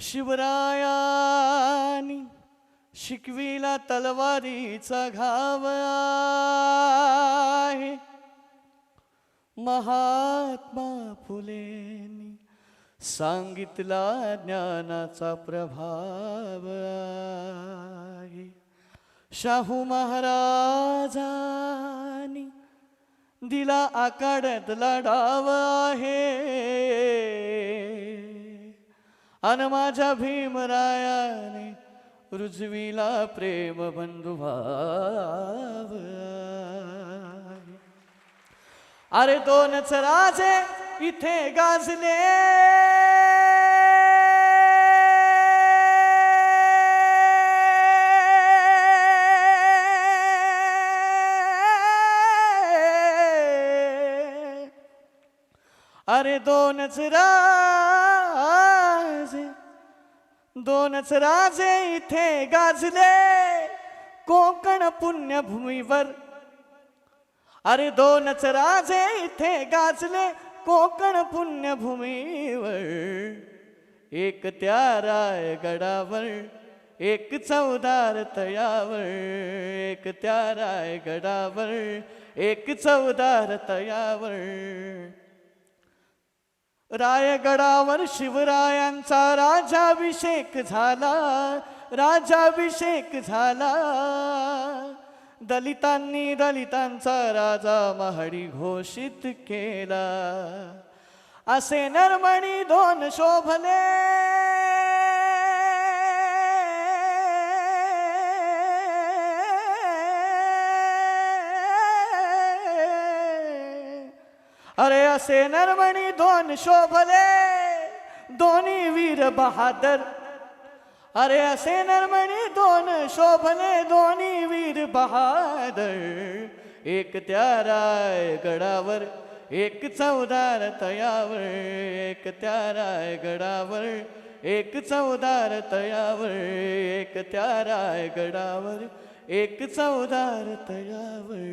शिवरायांनी शिकविला तलवारीचा घाव आहे. महात्मा फुलेंनी सांगितला ज्ञानाचा प्रभाव आहे. शाहू महाराजांनी दिला आखाड्यातला डाव आहे. अन माझ्या भीमरायाने रुजविला प्रेम बंधुभाव आहे. अरे दोनच राजे इथे गाजले, अरे दोनच राजे इथे गाजले कोकण पुण्यभूमीवर. अरे दोनच राजे इथे गाजले कोकण पुण्यभूमीवर. एक त्या रायगडावर, एक चौदार तयावर. एक त्या रायगडावर, एक चौदार तयावर. रायगडावर शिवरायांचा राज्याभिषेक झाला, राज्याभिषेक झाला. दलितांनी दलितांचा राजा महाडी घोषित केला. असे नरमणी दोन शोभले, अरे असे नरमणी दोन शोभले दोन्ही वीर बहादर. अरे असे नरमणी दोन शोभले दोन्ही वीर बहादर. एक त्या रायगडावर, एक चौदार तयावर. एक त्या रायगडावर, एक चौदार तयावर. एक त्या रायगडावर, एक चौदार तयावर.